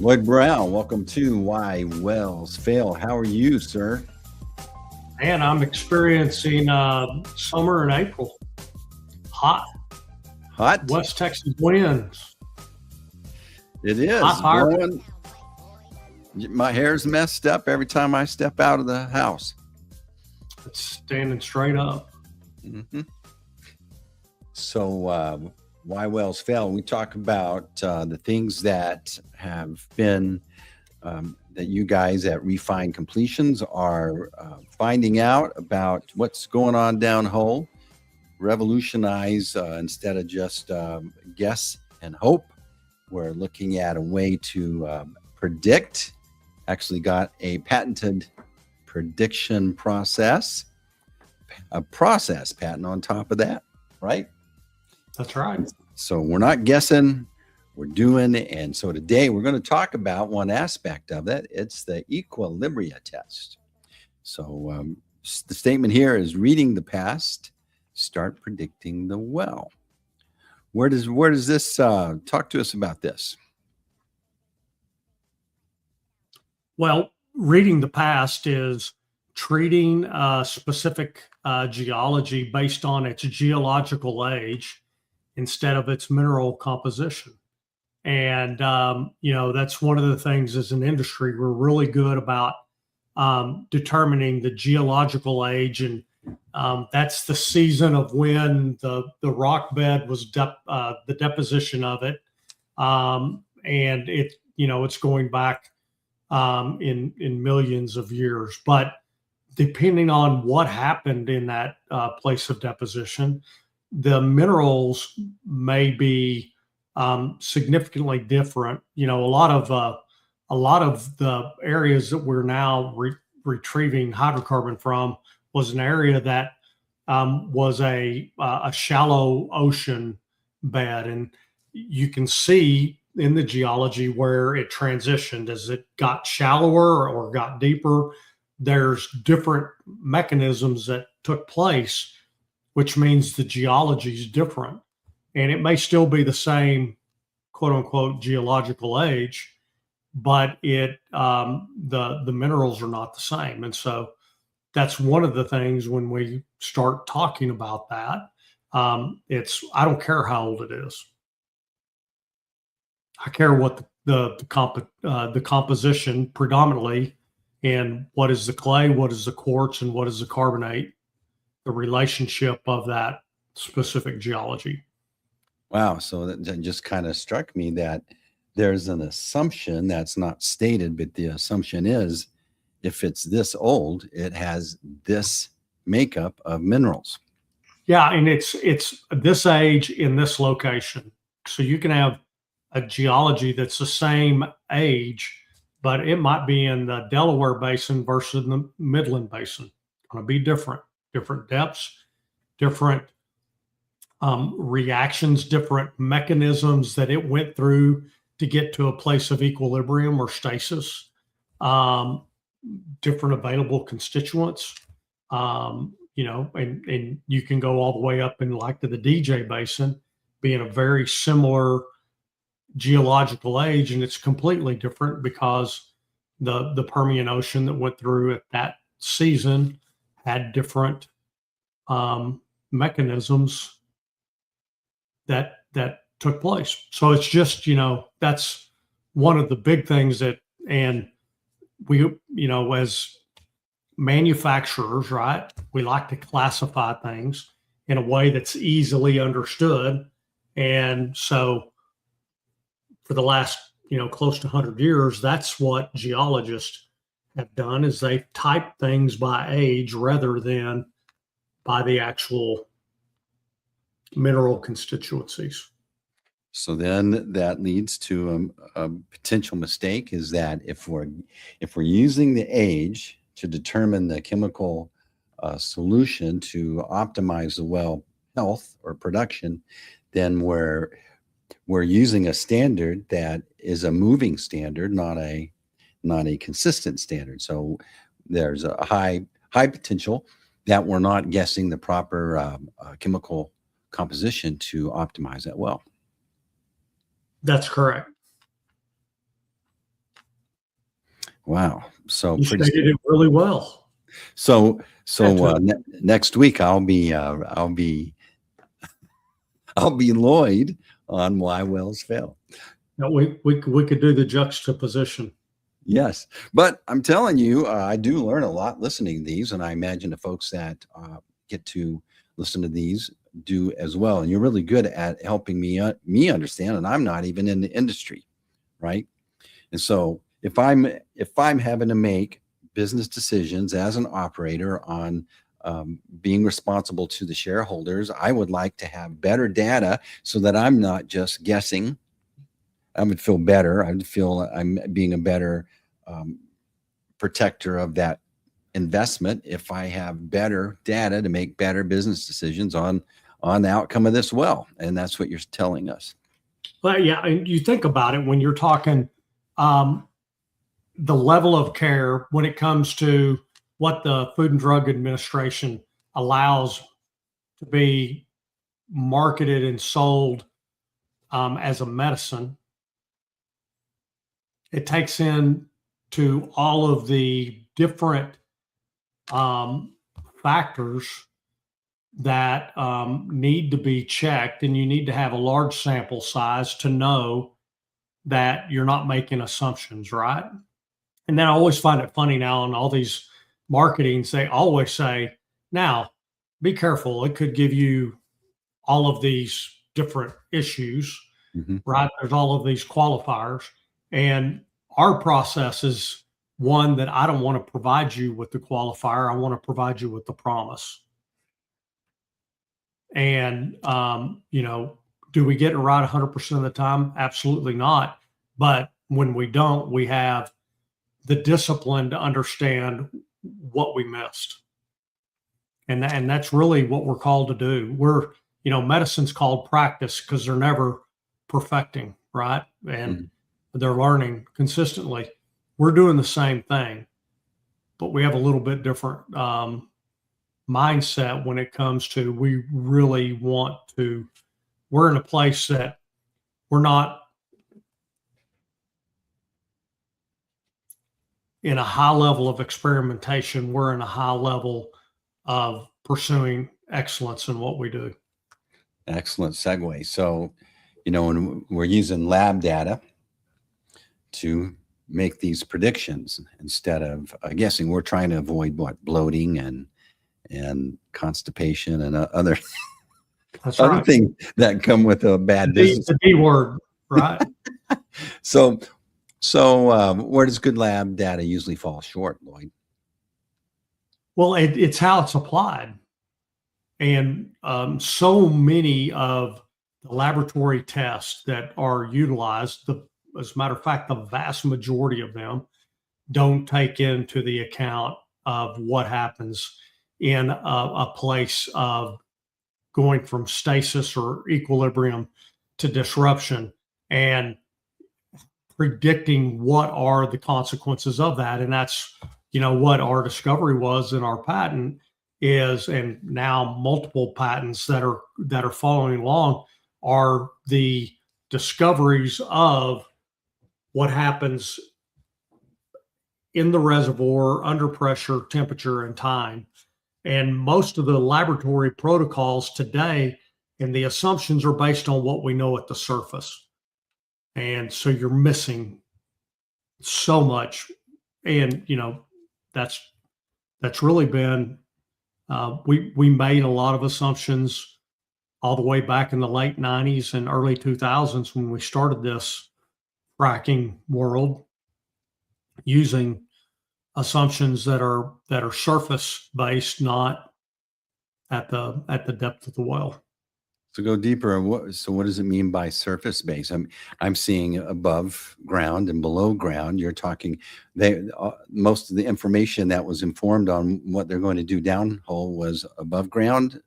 Lloyd Brown, welcome to Why Wells Fail. How are you, sir? And I'm experiencing summer in April. Hot Hot? West Texas winds. It is. Hot fire. Blowing. My hair's messed up every time I step out of the house. It's standing straight up. Mm-hmm. So, Why Wells Fail? We talk about the things that have been that you guys at Refine Completions are finding out about what's going on downhole. Revolutionize instead of just guess and hope. We're looking at a way to predict. Actually got a patented prediction process, a process patent on top of that, right? That's right. So we're not guessing, we're doing. And so today we're going to talk about one aspect of it. It's the Equilibria Test. So the statement here is reading the past, start predicting the well. Where does this talk to us about this? Well, reading the past is treating specific geology based on its geological age instead of its mineral composition. And, that's one of the things as an industry, we're really good about determining the geological age. And that's the season of when the rock bed was, the deposition of it. And it's going back in millions of years. But depending on what happened in that place of deposition, the minerals may be significantly different. A lot of the areas that we're now retrieving hydrocarbon from was an area that was a shallow ocean bed, and you can see in the geology where it transitioned as it got shallower or got deeper. There's different mechanisms that took place, which means the geology is different. And it may still be the same, quote unquote, geological age, but the minerals are not the same. And so that's one of the things when we start talking about that. I don't care how old it is. I care what the composition predominantly, and what is the clay, what is the quartz, and what is the carbonate, the relationship of that specific geology. Wow. So that just kind of struck me that there's an assumption that's not stated, but the assumption is if it's this old, it has this makeup of minerals. Yeah, and it's this age in this location. So you can have a geology that's the same age, but it might be in the Delaware Basin versus the Midland Basin. It's going to be different depths, different reactions, different mechanisms that it went through to get to a place of equilibrium or stasis, different available constituents, and you can go all the way up in like to the DJ Basin, being a very similar geological age, and it's completely different because the Permian Ocean that went through at that season had different mechanisms that took place. So it's just, that's one of the big things and we, as manufacturers, right, we like to classify things in a way that's easily understood. And so for the last, close to 100 years, that's what geologists have done, is they've typed things by age rather than by the actual mineral constituencies. So then that leads to a potential mistake, is that if we're using the age to determine the chemical solution to optimize the well health or production, then we're using a standard that is a moving standard, not a consistent standard. So there's a high potential that we're not guessing the proper chemical composition to optimize that well. That's correct. Wow. So You pretty. stated it really well. So That's next week I'll be Lloyd on why wells fail. we could do the juxtaposition. Yes, but I'm telling you, I do learn a lot listening to these, and I imagine the folks that get to listen to these do as well. And you're really good at helping me understand, and I'm not even in the industry, right? And so if I'm having to make business decisions as an operator on being responsible to the shareholders, I would like to have better data so that I'm not just guessing. I would feel better. I would feel I'm being a better protector of that investment if I have better data to make better business decisions on the outcome of this well. And that's what you're telling us. But yeah, and you think about it when you're talking the level of care when it comes to what the Food and Drug Administration allows to be marketed and sold as a medicine. It takes in to all of the different factors that need to be checked, and you need to have a large sample size to know that you're not making assumptions, right? And then I always find it funny now in all these marketings, they always say, now be careful, it could give you all of these different issues, right? There's all of these qualifiers. And our process is one that I don't want to provide you with the qualifier. I want to provide you with the promise. And, do we get it right 100% of the time? Absolutely not. But when we don't, we have the discipline to understand what we missed. And that's really what we're called to do. Medicine's called practice because they're never perfecting, right? And they're learning consistently. We're doing the same thing, but we have a little bit different mindset when it comes to we really want to. We're in a place that we're not in a high level of experimentation. We're in a high level of pursuing excellence in what we do. Excellent segue. So, when we're using lab data to make these predictions instead of guessing, we're trying to avoid bloating and constipation and other other things that come with a bad business. The D word, right? So where does good lab data usually fall short, Lloyd? Well, it's how it's applied. And so many of the laboratory tests that are utilized, as a matter of fact, the vast majority of them don't take into the account of what happens in a place of going from stasis or equilibrium to disruption and predicting what are the consequences of that. And that's, what our discovery was in our patent is, and now multiple patents that are following along are the discoveries of what happens in the reservoir under pressure, temperature, and time. And most of the laboratory protocols today and the assumptions are based on what we know at the surface. And so you're missing so much. And, that's really been, we made a lot of assumptions all the way back in the late 90s and early 2000s when we started this fracking world using assumptions that are surface based, not at the depth of the well. So go deeper. What does it mean by surface based? I'm seeing above ground and below ground. You're talking most of the information that was informed on what they're going to do downhole was above ground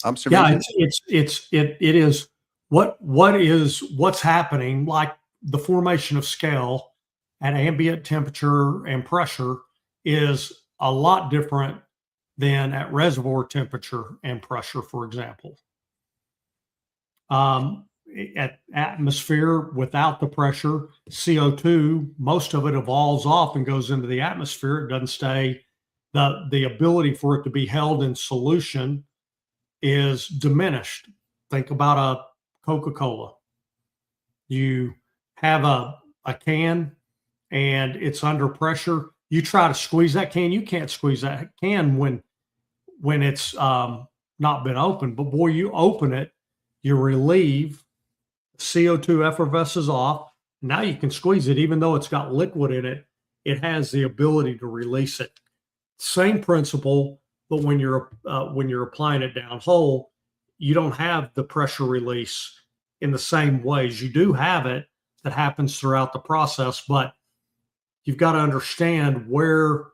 observation. Yeah, it is what's happening, like the formation of scale at ambient temperature and pressure is a lot different than at reservoir temperature and pressure, for example. at atmosphere without the pressure, CO2, most of it evolves off and goes into the atmosphere. It doesn't stay. The ability for it to be held in solution is diminished. Think about a Coca-Cola. You have a can and it's under pressure. You try to squeeze that can, you can't squeeze that can when it's not been opened. But boy, you open it, you relieve, CO2 effervesces off. Now you can squeeze it, even though it's got liquid in it. It has the ability to release it. Same principle, but when you're applying it downhole, you don't have the pressure release in the same ways. You do have it that happens throughout the process, but you've got to understand where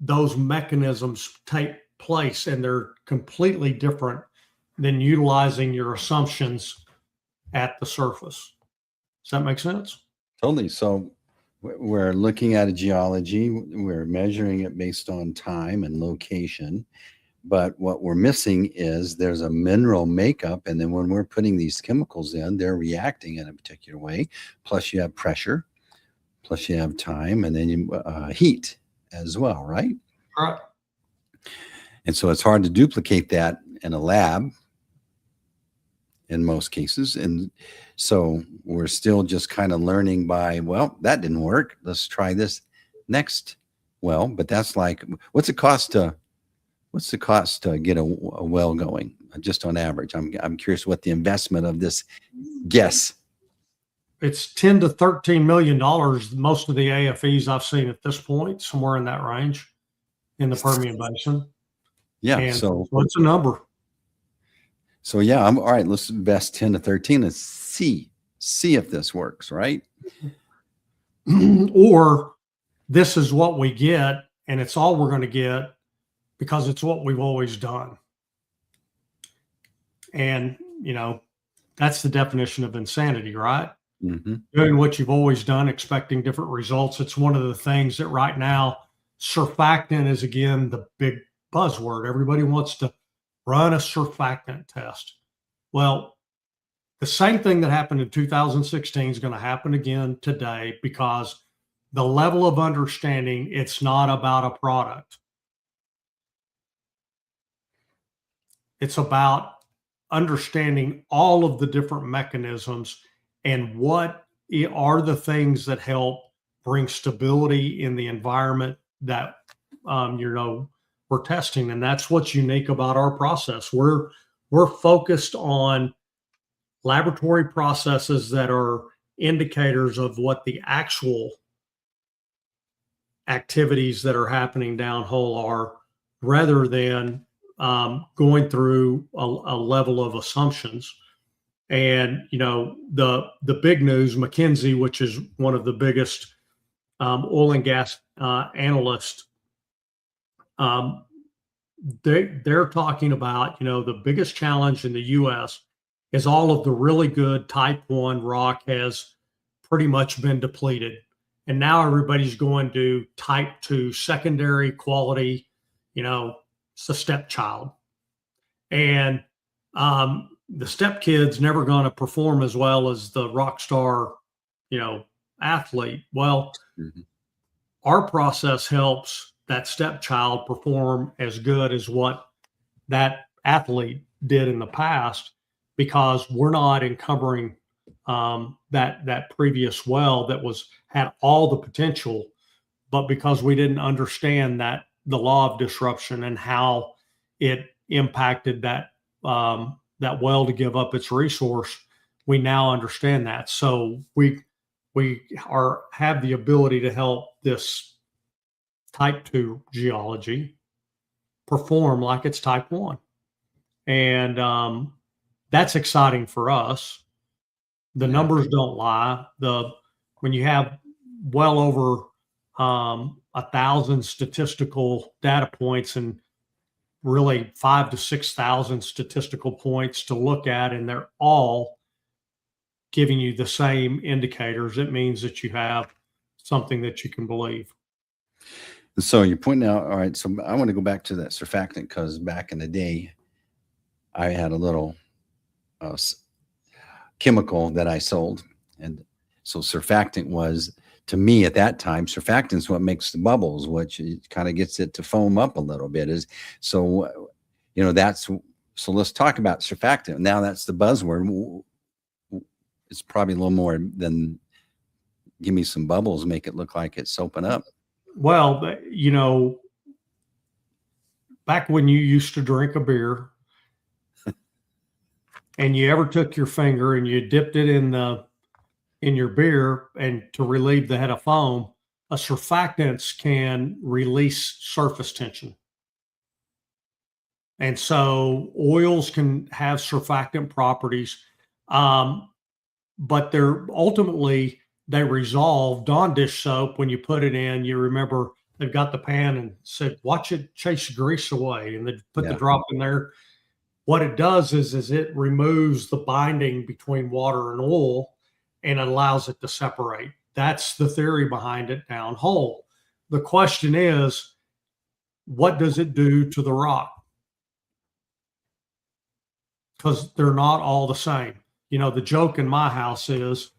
those mechanisms take place, and they're completely different than utilizing your assumptions at the surface. Does that make sense? Totally. So we're looking at a geology, we're measuring it based on time and location, but what we're missing is there's a mineral makeup, and then when we're putting these chemicals in, they're reacting in a particular way. Plus you have pressure, plus you have time, and then you heat as well, right? All right. And so it's hard to duplicate that in a lab in most cases. And so we're still just kind of learning by, well, that didn't work, let's try this next well. But that's like, what's the cost to get a well going, just on average? I'm curious what the investment of this guess. It's 10 to 13 million dollars. Most of the AFEs I've seen at this point, somewhere in that range in the Permian Basin. Yeah. And so what's the number? So yeah, I'm all right. Let's invest 10 to 13 and see if this works, right? Or this is what we get, and it's all we're going to get because it's what we've always done. And that's the definition of insanity, right? Mm-hmm. Doing what you've always done, expecting different results. It's one of the things that right now, surfactant is again the big buzzword. Everybody wants to run a surfactant test. Well, the same thing that happened in 2016 is going to happen again today, because the level of understanding, it's not about a product. It's about understanding all of the different mechanisms and what are the things that help bring stability in the environment that we're testing. And that's what's unique about our process. We're focused on laboratory processes that are indicators of what the actual activities that are happening downhole are, rather than going through a level of assumptions. And the big news, McKinsey, which is one of the biggest oil and gas analysts, they're talking about, the biggest challenge in the U.S. is all of the really good type 1 rock has pretty much been depleted. And now everybody's going to type 2 secondary quality, it's the stepchild. And the step kid's never going to perform as well as the rock star, athlete. Well, our process helps that stepchild perform as good as what that athlete did in the past, because we're not encumbering that previous well that had all the potential, but because we didn't understand that the law of disruption and how it impacted that well to give up its resource, we now understand that. So we have the ability to help this type 2 geology perform like it's type 1. And that's exciting for us. The numbers don't lie. When you have well over 1,000 statistical data points, and really 5,000 to 6,000 statistical points to look at, and they're all giving you the same indicators, it means that you have something that you can believe. So you're pointing out, all right, so I want to go back to that surfactant, because back in the day, I had a little chemical that I sold. And so surfactant was, to me at that time, surfactant is what makes the bubbles, which kind of gets it to foam up a little bit. Is so, so let's talk about surfactant. Now that's the buzzword. It's probably a little more than give me some bubbles, make it look like it's soaping up. Well, back when you used to drink a beer and you ever took your finger and you dipped it in your beer and to relieve the head of foam, a surfactants can release surface tension. And so oils can have surfactant properties, but they resolve. Dawn dish soap, when you put it in, you remember they've got the pan and said, watch it chase grease away. And they put the drop in there. What it does is it removes the binding between water and oil and it allows it to separate. That's the theory behind it downhole. The question is, what does it do to the rock? Because they're not all the same. The joke in my house is,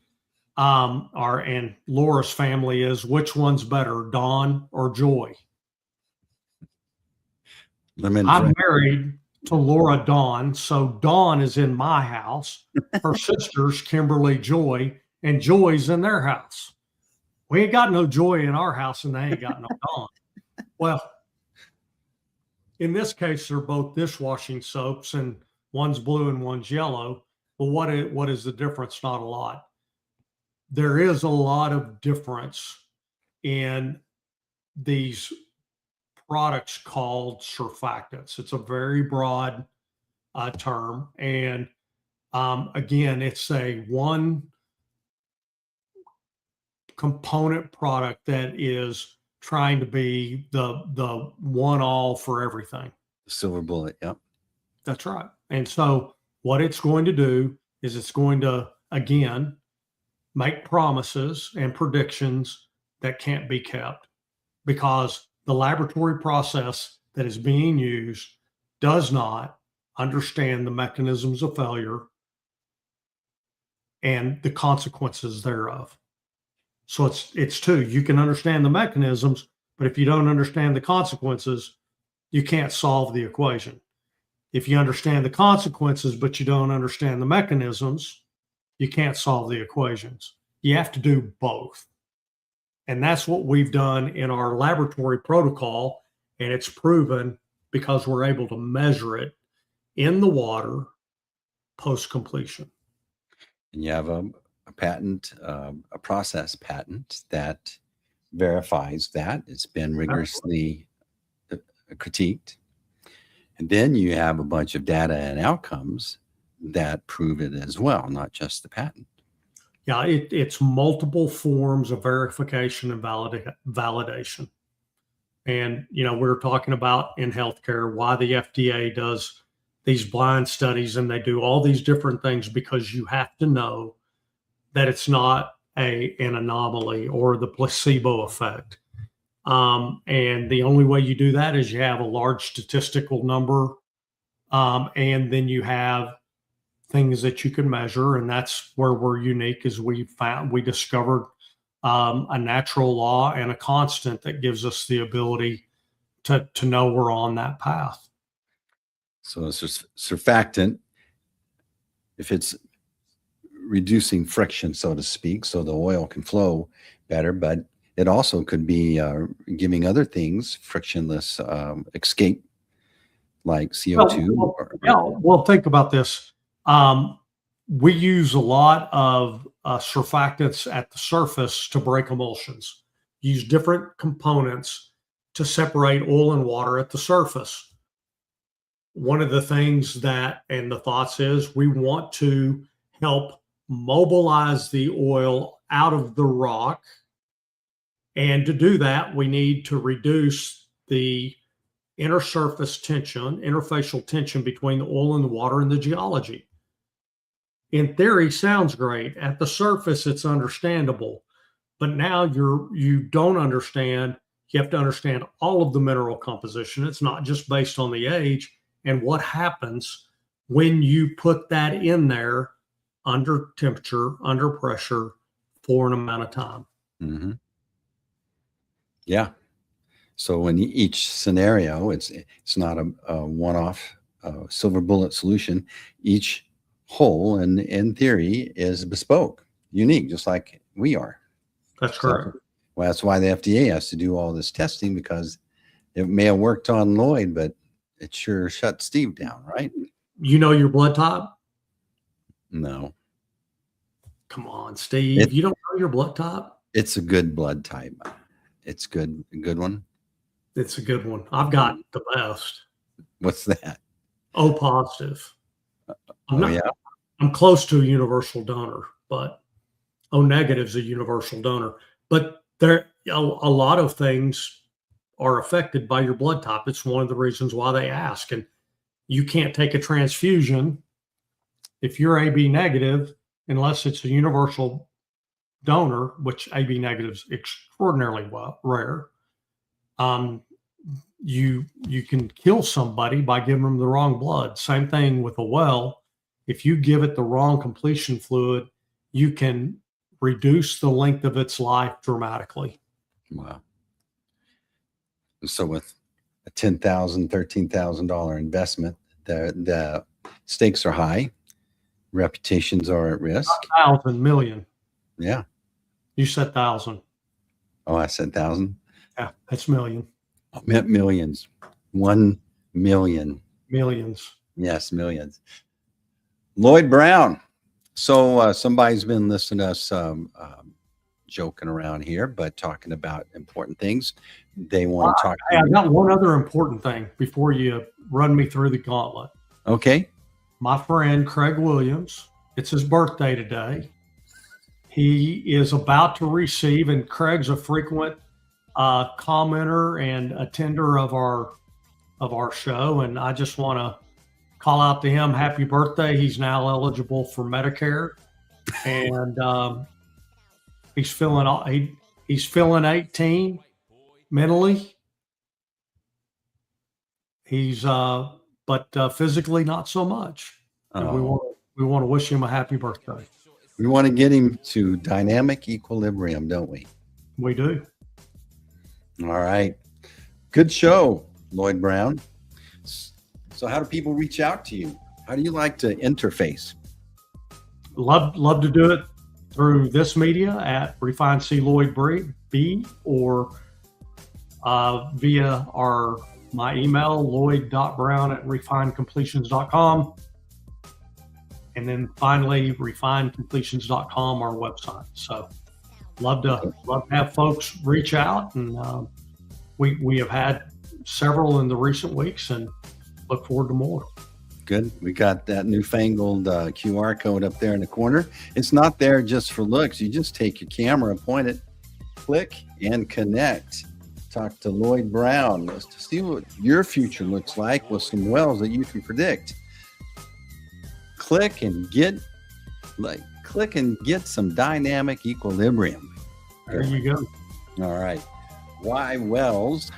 and Laura's family is, which one's better, Dawn or Joy? I'm married to Laura Dawn, so Dawn is in my house. Her sisters, Kimberly, Joy, and Joy's in their house. We ain't got no Joy in our house, and they ain't got no Dawn. Well, in this case, they're both dishwashing soaps, and one's blue and one's yellow. But what is the difference? Not a lot. There is a lot of difference in these products called surfactants. It's a very broad term. And again, it's a one component product that is trying to be the one all for everything. Silver bullet. Yep. That's right. And so what it's going to do is it's going to, again, make promises and predictions that can't be kept, because the laboratory process that is being used does not understand the mechanisms of failure and the consequences thereof. So it's two. You can understand the mechanisms, but if you don't understand the consequences, you can't solve the equation. If you understand the consequences, but you don't understand the mechanisms, you can't solve the equations. You have to do both. And that's what we've done in our laboratory protocol. And it's proven because we're able to measure it in the water post-completion. And you have a patent, a process patent that verifies that it's been rigorously critiqued. And then you have a bunch of data and outcomes that prove it as well, not just the patent. Yeah, it's multiple forms of verification and validation. And, we're talking about in healthcare why the FDA does these blind studies and they do all these different things, because you have to know that it's not an anomaly or the placebo effect. And the only way you do that is you have a large statistical number, and then you have things that you can measure. And that's where we're unique, is we discovered a natural law and a constant that gives us the ability to know we're on that path. So it's just surfactant, if it's reducing friction, so to speak, so the oil can flow better, but it also could be giving other things frictionless escape, like CO2. Well, think about this. We use a lot of surfactants at the surface to break emulsions. Use different components to separate oil and water at the surface. One of the things and the thoughts is we want to help mobilize the oil out of the rock. And to do that, we need to reduce the interfacial tension between the oil and the water and the geology. In theory, sounds great. At the surface, it's understandable. But now you don't understand. You have to understand all of the mineral composition. It's not just based on the age and what happens when you put that in there under temperature, under pressure for an amount of time. Mm-hmm. Yeah. So in each scenario, it's not a one-off silver bullet solution. Each hole, in theory, is bespoke, unique, just like we are. That's correct. Well, that's why the FDA has to do all this testing, because it may have worked on Lloyd, but it sure shut Steve down, right? You know your blood type? No. Come on, Steve. You don't know your blood type? It's a good blood type. It's good. A good one. It's a good one. I've got the best. What's that? O positive. Yeah. I'm close to a universal donor, but O negative is a universal donor. But there, a lot of things are affected by your blood type. It's one of the reasons why they ask. And you can't take a transfusion if you're AB negative unless it's a universal donor, which AB negative is extraordinarily rare. You can kill somebody by giving them the wrong blood. Same thing with a well. If you give it the wrong completion fluid, you can reduce the length of its life dramatically. Wow. So with a $10,000, $13,000 investment, the stakes are high, reputations are at risk. 1,000 million. Yeah. You said 1,000. Oh, I said 1,000. Yeah, that's million. Oh, millions. 1 million. Millions. Yes, millions. Lloyd Brown. So somebody's been listening to us joking around here, but talking about important things. They want to talk to you. I got one other important thing before you run me through the gauntlet. Okay. My friend Craig Williams, it's his birthday today. He is about to receive, and Craig's a frequent commenter and attender of our show, and I just want to call out to him happy birthday. He's now eligible for Medicare, and he's feeling 18 mentally. He's but physically not so much. And we want to wish him a happy birthday. We want to get him to dynamic equilibrium, don't we? We do. All right. Good show, Lloyd Brown. So how do people reach out to you? How do you like to interface? Love to do it through this media at Refined C. Lloyd B, or via my email, lloyd.brown@refinedcompletions.com. And then finally, refinedcompletions.com, our website. So love to have folks reach out, and we have had several in the recent weeks, and look forward to more. Good. We got that newfangled QR code up there in the corner. It's not there just for looks. You just take your camera, point it, click, and connect. Talk to Lloyd Brown. Let's see what your future looks like with some wells that you can predict. Click and get some dynamic equilibrium. There you go. All right. Why wells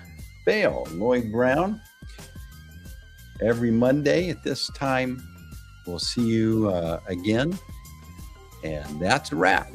fail. Lloyd Brown. Every Monday at this time. We'll see you again. And that's a wrap.